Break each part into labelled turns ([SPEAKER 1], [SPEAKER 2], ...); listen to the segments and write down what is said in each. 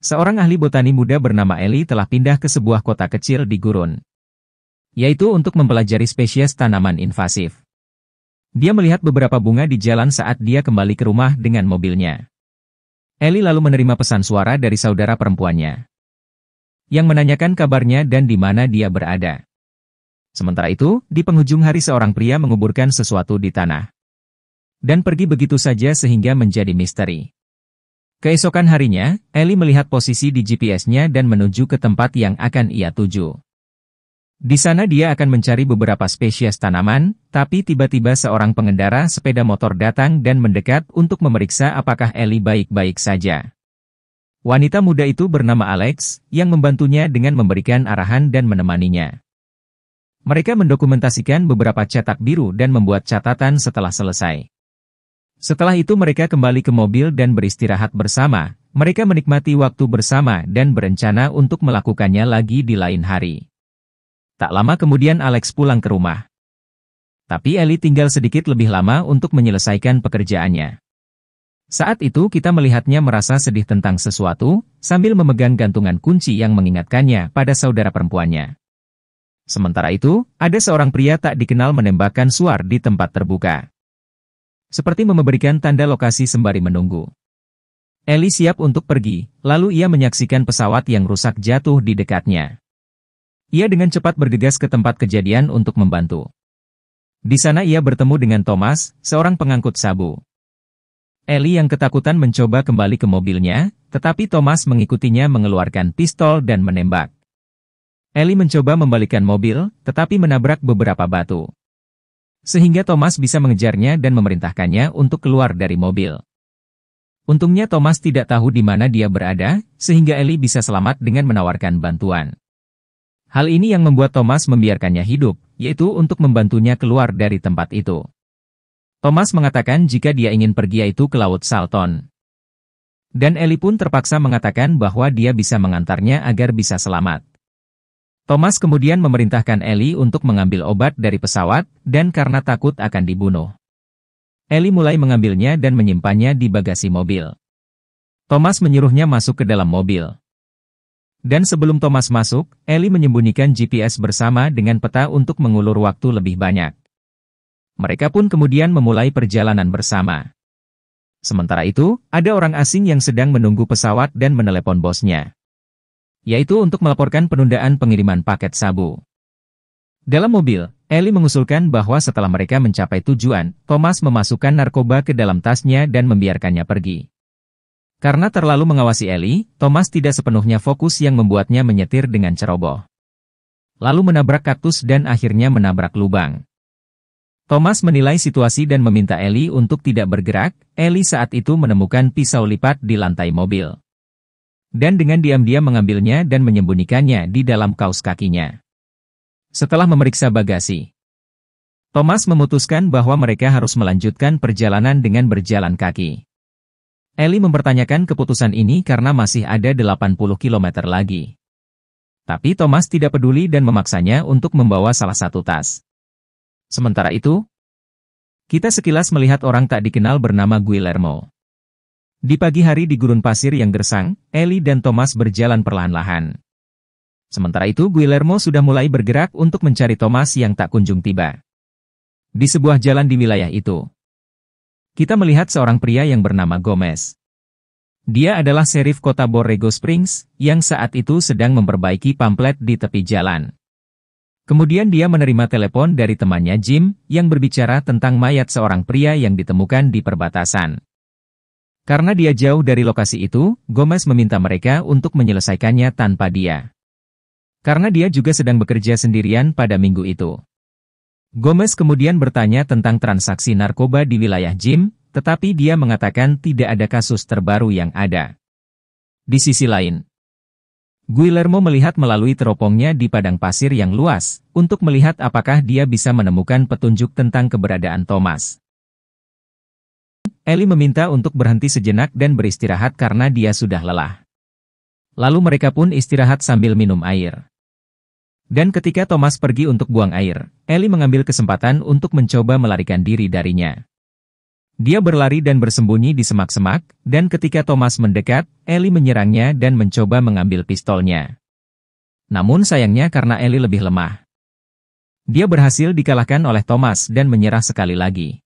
[SPEAKER 1] Seorang ahli botani muda bernama Ellie telah pindah ke sebuah kota kecil di gurun, yaitu untuk mempelajari spesies tanaman invasif. Dia melihat beberapa bunga di jalan saat dia kembali ke rumah dengan mobilnya. Ellie lalu menerima pesan suara dari saudara perempuannya, yang menanyakan kabarnya dan di mana dia berada. Sementara itu, di penghujung hari seorang pria menguburkan sesuatu di tanah, dan pergi begitu saja sehingga menjadi misteri. Keesokan harinya, Ellie melihat posisi di GPS-nya dan menuju ke tempat yang akan ia tuju. Di sana dia akan mencari beberapa spesies tanaman, tapi tiba-tiba seorang pengendara sepeda motor datang dan mendekat untuk memeriksa apakah Ellie baik-baik saja. Wanita muda itu bernama Alex, yang membantunya dengan memberikan arahan dan menemaninya. Mereka mendokumentasikan beberapa cetak biru dan membuat catatan setelah selesai. Setelah itu mereka kembali ke mobil dan beristirahat bersama. Mereka menikmati waktu bersama dan berencana untuk melakukannya lagi di lain hari. Tak lama kemudian Alex pulang ke rumah. Tapi Ellie tinggal sedikit lebih lama untuk menyelesaikan pekerjaannya. Saat itu kita melihatnya merasa sedih tentang sesuatu, sambil memegang gantungan kunci yang mengingatkannya pada saudara perempuannya. Sementara itu, ada seorang pria tak dikenal menembakkan suar di tempat terbuka, seperti memberikan tanda lokasi sembari menunggu. Ellie siap untuk pergi, lalu ia menyaksikan pesawat yang rusak jatuh di dekatnya. Ia dengan cepat bergegas ke tempat kejadian untuk membantu. Di sana ia bertemu dengan Thomas, seorang pengangkut sabu. Ellie yang ketakutan mencoba kembali ke mobilnya, tetapi Thomas mengikutinya mengeluarkan pistol dan menembak. Ellie mencoba membalikan mobil, tetapi menabrak beberapa batu, sehingga Thomas bisa mengejarnya dan memerintahkannya untuk keluar dari mobil. Untungnya Thomas tidak tahu di mana dia berada, sehingga Ellie bisa selamat dengan menawarkan bantuan. Hal ini yang membuat Thomas membiarkannya hidup, yaitu untuk membantunya keluar dari tempat itu. Thomas mengatakan jika dia ingin pergi yaitu ke Laut Salton. Dan Ellie pun terpaksa mengatakan bahwa dia bisa mengantarnya agar bisa selamat. Thomas kemudian memerintahkan Ellie untuk mengambil obat dari pesawat, dan karena takut akan dibunuh, Ellie mulai mengambilnya dan menyimpannya di bagasi mobil. Thomas menyuruhnya masuk ke dalam mobil. Dan sebelum Thomas masuk, Ellie menyembunyikan GPS bersama dengan peta untuk mengulur waktu lebih banyak. Mereka pun kemudian memulai perjalanan bersama. Sementara itu, ada orang asing yang sedang menunggu pesawat dan menelepon bosnya, yaitu untuk melaporkan penundaan pengiriman paket sabu. Dalam mobil, Ellie mengusulkan bahwa setelah mereka mencapai tujuan, Thomas memasukkan narkoba ke dalam tasnya dan membiarkannya pergi. Karena terlalu mengawasi Ellie, Thomas tidak sepenuhnya fokus yang membuatnya menyetir dengan ceroboh, lalu menabrak kaktus dan akhirnya menabrak lubang. Thomas menilai situasi dan meminta Ellie untuk tidak bergerak. Ellie saat itu menemukan pisau lipat di lantai mobil, dan dengan diam-diam mengambilnya dan menyembunyikannya di dalam kaos kakinya. Setelah memeriksa bagasi, Thomas memutuskan bahwa mereka harus melanjutkan perjalanan dengan berjalan kaki. Ellie mempertanyakan keputusan ini karena masih ada 80 km lagi. Tapi Thomas tidak peduli dan memaksanya untuk membawa salah satu tas. Sementara itu, kita sekilas melihat orang tak dikenal bernama Guillermo. Di pagi hari di gurun pasir yang gersang, Ellie dan Thomas berjalan perlahan-lahan. Sementara itu Guillermo sudah mulai bergerak untuk mencari Thomas yang tak kunjung tiba. Di sebuah jalan di wilayah itu, kita melihat seorang pria yang bernama Gomez. Dia adalah serif kota Borrego Springs, yang saat itu sedang memperbaiki pamflet di tepi jalan. Kemudian dia menerima telepon dari temannya Jim, yang berbicara tentang mayat seorang pria yang ditemukan di perbatasan. Karena dia jauh dari lokasi itu, Gomez meminta mereka untuk menyelesaikannya tanpa dia. Karena dia juga sedang bekerja sendirian pada minggu itu. Gomez kemudian bertanya tentang transaksi narkoba di wilayah Jim, tetapi dia mengatakan tidak ada kasus terbaru yang ada. Di sisi lain, Guillermo melihat melalui teropongnya di padang pasir yang luas, untuk melihat apakah dia bisa menemukan petunjuk tentang keberadaan Thomas. Ellie meminta untuk berhenti sejenak dan beristirahat karena dia sudah lelah. Lalu mereka pun istirahat sambil minum air. Dan ketika Thomas pergi untuk buang air, Ellie mengambil kesempatan untuk mencoba melarikan diri darinya. Dia berlari dan bersembunyi di semak-semak, dan ketika Thomas mendekat, Ellie menyerangnya dan mencoba mengambil pistolnya. Namun sayangnya karena Ellie lebih lemah, dia berhasil dikalahkan oleh Thomas dan menyerah sekali lagi.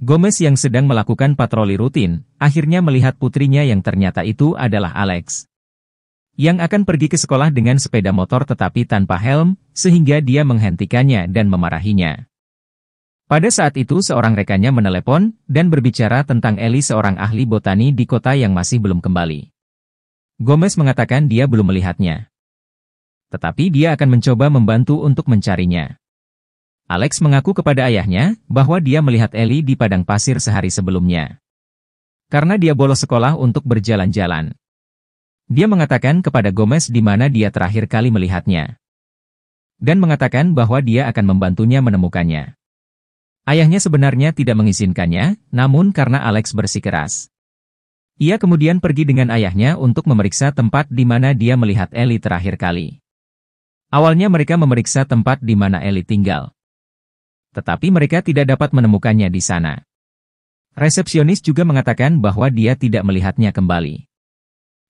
[SPEAKER 1] Gomez yang sedang melakukan patroli rutin, akhirnya melihat putrinya yang ternyata itu adalah Alex, yang akan pergi ke sekolah dengan sepeda motor tetapi tanpa helm, sehingga dia menghentikannya dan memarahinya. Pada saat itu seorang rekannya menelepon dan berbicara tentang Ellie, seorang ahli botani di kota yang masih belum kembali. Gomez mengatakan dia belum melihatnya, tetapi dia akan mencoba membantu untuk mencarinya. Alex mengaku kepada ayahnya bahwa dia melihat Ellie di padang pasir sehari sebelumnya, karena dia bolos sekolah untuk berjalan-jalan. Dia mengatakan kepada Gomez di mana dia terakhir kali melihatnya, dan mengatakan bahwa dia akan membantunya menemukannya. Ayahnya sebenarnya tidak mengizinkannya, namun karena Alex bersikeras, ia kemudian pergi dengan ayahnya untuk memeriksa tempat di mana dia melihat Ellie terakhir kali. Awalnya mereka memeriksa tempat di mana Ellie tinggal, tetapi mereka tidak dapat menemukannya di sana. Resepsionis juga mengatakan bahwa dia tidak melihatnya kembali.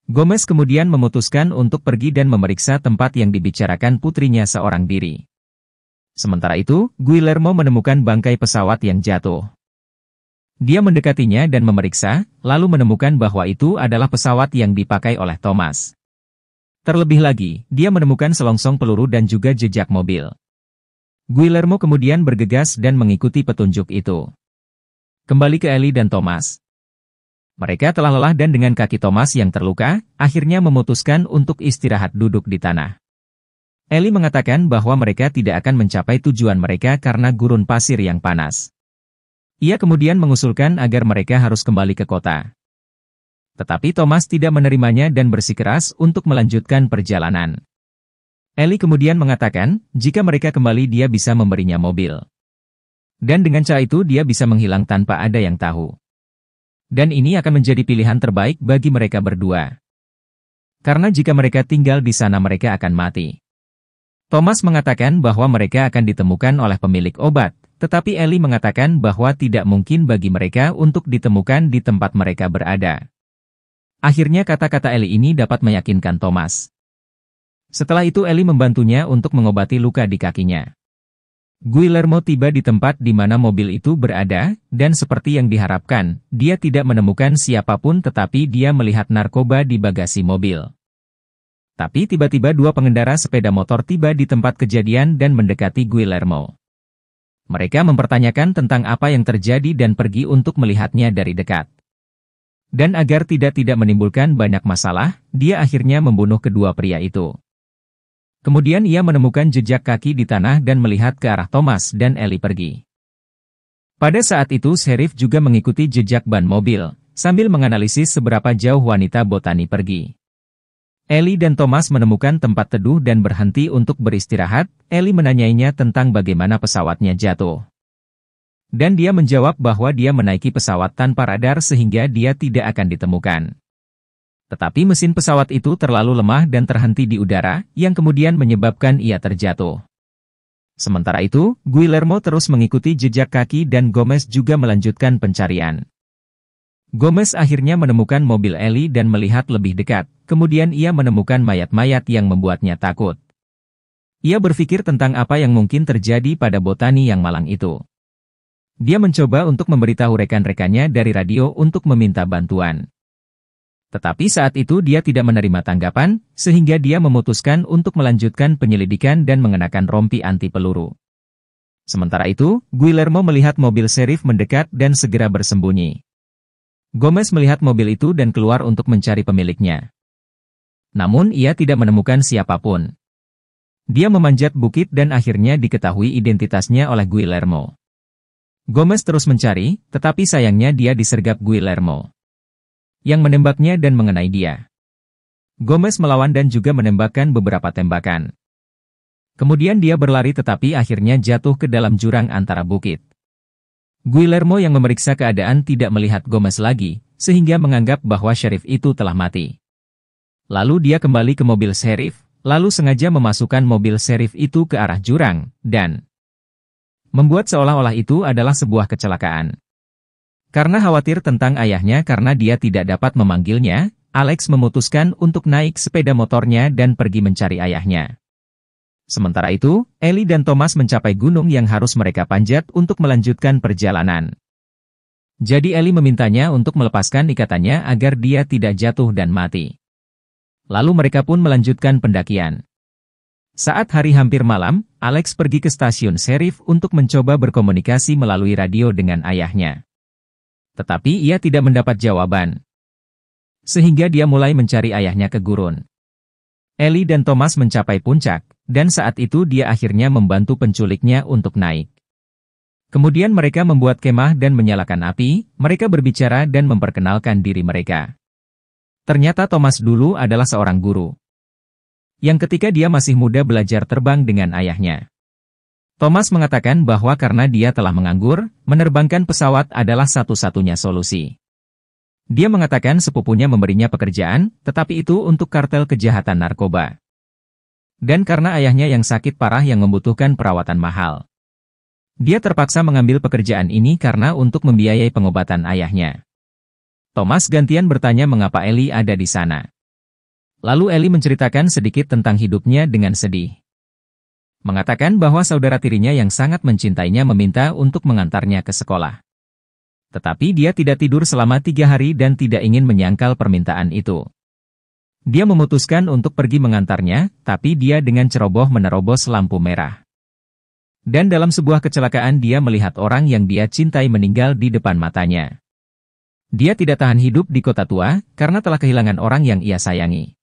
[SPEAKER 1] Gomez kemudian memutuskan untuk pergi dan memeriksa tempat yang dibicarakan putrinya seorang diri. Sementara itu, Guillermo menemukan bangkai pesawat yang jatuh. Dia mendekatinya dan memeriksa, lalu menemukan bahwa itu adalah pesawat yang dipakai oleh Thomas. Terlebih lagi, dia menemukan selongsong peluru dan juga jejak mobil. Guillermo kemudian bergegas dan mengikuti petunjuk itu. Kembali ke Ellie dan Thomas. Mereka telah lelah dan dengan kaki Thomas yang terluka, akhirnya memutuskan untuk istirahat duduk di tanah. Ellie mengatakan bahwa mereka tidak akan mencapai tujuan mereka karena gurun pasir yang panas. Ia kemudian mengusulkan agar mereka harus kembali ke kota. Tetapi Thomas tidak menerimanya dan bersikeras untuk melanjutkan perjalanan. Ellie kemudian mengatakan, jika mereka kembali dia bisa memberinya mobil. Dan dengan cara itu dia bisa menghilang tanpa ada yang tahu. Dan ini akan menjadi pilihan terbaik bagi mereka berdua. Karena jika mereka tinggal di sana mereka akan mati. Thomas mengatakan bahwa mereka akan ditemukan oleh pemilik obat, tetapi Ellie mengatakan bahwa tidak mungkin bagi mereka untuk ditemukan di tempat mereka berada. Akhirnya kata-kata Ellie ini dapat meyakinkan Thomas. Setelah itu Ellie membantunya untuk mengobati luka di kakinya. Guillermo tiba di tempat di mana mobil itu berada, dan seperti yang diharapkan, dia tidak menemukan siapapun tetapi dia melihat narkoba di bagasi mobil. Tapi tiba-tiba dua pengendara sepeda motor tiba di tempat kejadian dan mendekati Guillermo. Mereka mempertanyakan tentang apa yang terjadi dan pergi untuk melihatnya dari dekat. Dan agar tidak menimbulkan banyak masalah, dia akhirnya membunuh kedua pria itu. Kemudian ia menemukan jejak kaki di tanah dan melihat ke arah Thomas dan Ellie pergi. Pada saat itu sheriff juga mengikuti jejak ban mobil, sambil menganalisis seberapa jauh wanita botani pergi. Ellie dan Thomas menemukan tempat teduh dan berhenti untuk beristirahat. Ellie menanyainya tentang bagaimana pesawatnya jatuh. Dan dia menjawab bahwa dia menaiki pesawat tanpa radar sehingga dia tidak akan ditemukan. Tetapi mesin pesawat itu terlalu lemah dan terhenti di udara, yang kemudian menyebabkan ia terjatuh. Sementara itu, Guillermo terus mengikuti jejak kaki dan Gomez juga melanjutkan pencarian. Gomez akhirnya menemukan mobil Ellie dan melihat lebih dekat, kemudian ia menemukan mayat-mayat yang membuatnya takut. Ia berpikir tentang apa yang mungkin terjadi pada botani yang malang itu. Dia mencoba untuk memberitahu rekan-rekannya dari radio untuk meminta bantuan. Tetapi saat itu dia tidak menerima tanggapan, sehingga dia memutuskan untuk melanjutkan penyelidikan dan mengenakan rompi anti peluru. Sementara itu, Guillermo melihat mobil sheriff mendekat dan segera bersembunyi. Gomez melihat mobil itu dan keluar untuk mencari pemiliknya. Namun ia tidak menemukan siapapun. Dia memanjat bukit dan akhirnya diketahui identitasnya oleh Guillermo. Gomez terus mencari, tetapi sayangnya dia disergap Guillermo, yang menembaknya dan mengenai dia. Gomez melawan dan juga menembakkan beberapa tembakan. Kemudian dia berlari tetapi akhirnya jatuh ke dalam jurang antara bukit. Guillermo yang memeriksa keadaan tidak melihat Gomez lagi, sehingga menganggap bahwa sheriff itu telah mati. Lalu dia kembali ke mobil sheriff, lalu sengaja memasukkan mobil sheriff itu ke arah jurang, dan membuat seolah-olah itu adalah sebuah kecelakaan. Karena khawatir tentang ayahnya karena dia tidak dapat memanggilnya, Alex memutuskan untuk naik sepeda motornya dan pergi mencari ayahnya. Sementara itu, Ellie dan Thomas mencapai gunung yang harus mereka panjat untuk melanjutkan perjalanan. Jadi Ellie memintanya untuk melepaskan ikatannya agar dia tidak jatuh dan mati. Lalu mereka pun melanjutkan pendakian. Saat hari hampir malam, Alex pergi ke stasiun serif untuk mencoba berkomunikasi melalui radio dengan ayahnya. Tetapi ia tidak mendapat jawaban. Sehingga dia mulai mencari ayahnya ke gurun. Ellie dan Thomas mencapai puncak, dan saat itu dia akhirnya membantu penculiknya untuk naik. Kemudian mereka membuat kemah dan menyalakan api, mereka berbicara dan memperkenalkan diri mereka. Ternyata Thomas dulu adalah seorang guru. Yang ketika dia masih muda belajar terbang dengan ayahnya. Thomas mengatakan bahwa karena dia telah menganggur, menerbangkan pesawat adalah satu-satunya solusi. Dia mengatakan sepupunya memberinya pekerjaan, tetapi itu untuk kartel kejahatan narkoba. Dan karena ayahnya yang sakit parah yang membutuhkan perawatan mahal. Dia terpaksa mengambil pekerjaan ini karena untuk membiayai pengobatan ayahnya. Thomas gantian bertanya mengapa Ellie ada di sana. Lalu Ellie menceritakan sedikit tentang hidupnya dengan sedih. Mengatakan bahwa saudara tirinya yang sangat mencintainya meminta untuk mengantarnya ke sekolah. Tetapi dia tidak tidur selama 3 hari dan tidak ingin menyangkal permintaan itu. Dia memutuskan untuk pergi mengantarnya, tapi dia dengan ceroboh menerobos lampu merah. Dan dalam sebuah kecelakaan dia melihat orang yang dia cintai meninggal di depan matanya. Dia tidak tahan hidup di kota tua, karena telah kehilangan orang yang ia sayangi.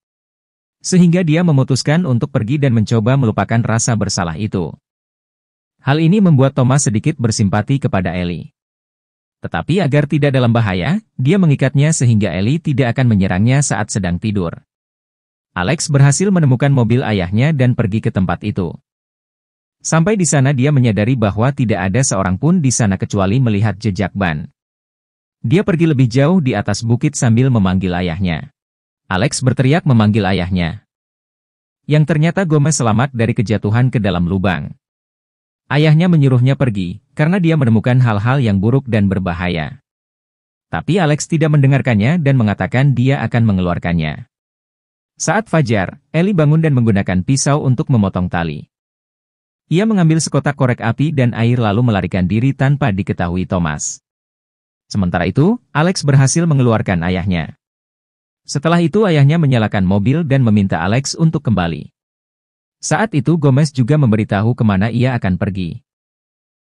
[SPEAKER 1] Sehingga dia memutuskan untuk pergi dan mencoba melupakan rasa bersalah itu. Hal ini membuat Thomas sedikit bersimpati kepada Ellie. Tetapi agar tidak dalam bahaya, dia mengikatnya sehingga Ellie tidak akan menyerangnya saat sedang tidur. Alex berhasil menemukan mobil ayahnya dan pergi ke tempat itu. Sampai di sana dia menyadari bahwa tidak ada seorang pun di sana kecuali melihat jejak ban. Dia pergi lebih jauh di atas bukit sambil memanggil ayahnya. Alex berteriak memanggil ayahnya. Yang ternyata Gomez selamat dari kejatuhan ke dalam lubang. Ayahnya menyuruhnya pergi, karena dia menemukan hal-hal yang buruk dan berbahaya. Tapi Alex tidak mendengarkannya dan mengatakan dia akan mengeluarkannya. Saat fajar, Ellie bangun dan menggunakan pisau untuk memotong tali. Ia mengambil sekotak korek api dan air lalu melarikan diri tanpa diketahui Thomas. Sementara itu, Alex berhasil mengeluarkan ayahnya. Setelah itu ayahnya menyalakan mobil dan meminta Alex untuk kembali. Saat itu Gomez juga memberitahu kemana ia akan pergi.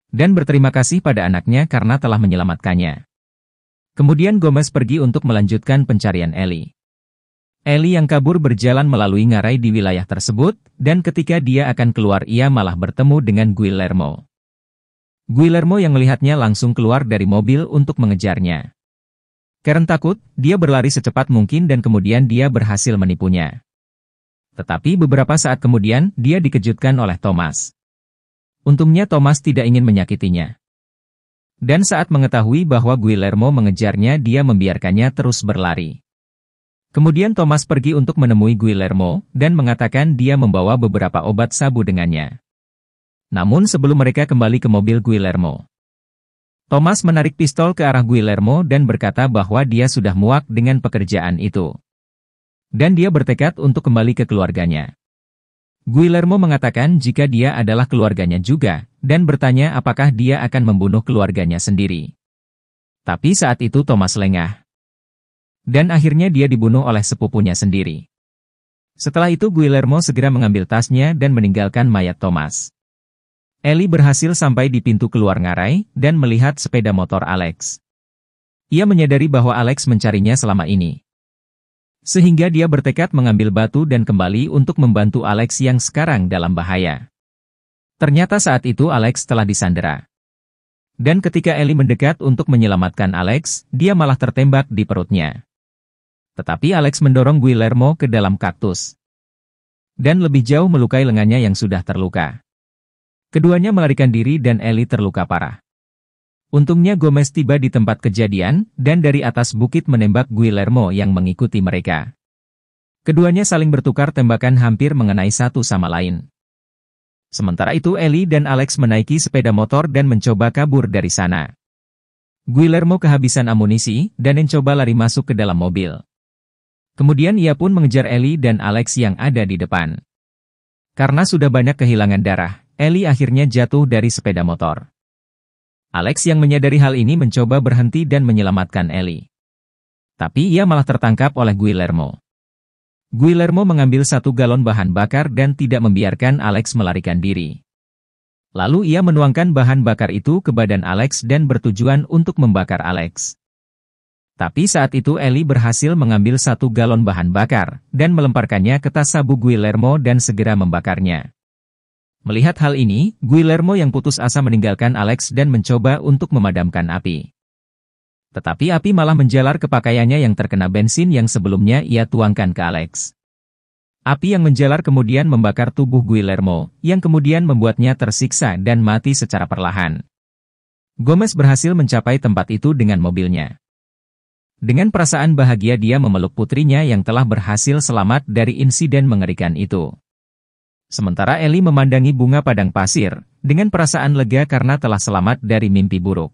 [SPEAKER 1] Dan berterima kasih pada anaknya karena telah menyelamatkannya. Kemudian Gomez pergi untuk melanjutkan pencarian Ellie. Ellie yang kabur berjalan melalui ngarai di wilayah tersebut, dan ketika dia akan keluar ia malah bertemu dengan Guillermo. Guillermo yang melihatnya langsung keluar dari mobil untuk mengejarnya. Karena takut, dia berlari secepat mungkin dan kemudian dia berhasil menipunya. Tetapi beberapa saat kemudian, dia dikejutkan oleh Thomas. Untungnya Thomas tidak ingin menyakitinya. Dan saat mengetahui bahwa Guillermo mengejarnya, dia membiarkannya terus berlari. Kemudian Thomas pergi untuk menemui Guillermo, dan mengatakan dia membawa beberapa obat sabu dengannya. Namun sebelum mereka kembali ke mobil Guillermo, Thomas menarik pistol ke arah Guillermo dan berkata bahwa dia sudah muak dengan pekerjaan itu. Dan dia bertekad untuk kembali ke keluarganya. Guillermo mengatakan jika dia adalah keluarganya juga, dan bertanya apakah dia akan membunuh keluarganya sendiri. Tapi saat itu Thomas lengah. Dan akhirnya dia dibunuh oleh sepupunya sendiri. Setelah itu Guillermo segera mengambil tasnya dan meninggalkan mayat Thomas. Ellie berhasil sampai di pintu keluar ngarai, dan melihat sepeda motor Alex. Ia menyadari bahwa Alex mencarinya selama ini. Sehingga dia bertekad mengambil batu dan kembali untuk membantu Alex yang sekarang dalam bahaya. Ternyata saat itu Alex telah disandera. Dan ketika Ellie mendekat untuk menyelamatkan Alex, dia malah tertembak di perutnya. Tetapi Alex mendorong Guillermo ke dalam kaktus. Dan lebih jauh melukai lengannya yang sudah terluka. Keduanya melarikan diri dan Ellie terluka parah. Untungnya Gomez tiba di tempat kejadian, dan dari atas bukit menembak Guillermo yang mengikuti mereka. Keduanya saling bertukar tembakan hampir mengenai satu sama lain. Sementara itu Ellie dan Alex menaiki sepeda motor dan mencoba kabur dari sana. Guillermo kehabisan amunisi dan mencoba lari masuk ke dalam mobil. Kemudian ia pun mengejar Ellie dan Alex yang ada di depan. Karena sudah banyak kehilangan darah, Ellie akhirnya jatuh dari sepeda motor. Alex yang menyadari hal ini mencoba berhenti dan menyelamatkan Ellie. Tapi ia malah tertangkap oleh Guillermo. Guillermo mengambil 1 galon bahan bakar dan tidak membiarkan Alex melarikan diri. Lalu ia menuangkan bahan bakar itu ke badan Alex dan bertujuan untuk membakar Alex. Tapi saat itu Ellie berhasil mengambil 1 galon bahan bakar dan melemparkannya ke tas sabu Guillermo dan segera membakarnya. Melihat hal ini, Guillermo yang putus asa meninggalkan Alex dan mencoba untuk memadamkan api. Tetapi api malah menjalar ke pakaiannya yang terkena bensin yang sebelumnya ia tuangkan ke Alex. Api yang menjalar kemudian membakar tubuh Guillermo, yang kemudian membuatnya tersiksa dan mati secara perlahan. Gomez berhasil mencapai tempat itu dengan mobilnya. Dengan perasaan bahagia dia memeluk putrinya yang telah berhasil selamat dari insiden mengerikan itu. Sementara Ellie memandangi bunga padang pasir, dengan perasaan lega karena telah selamat dari mimpi buruk.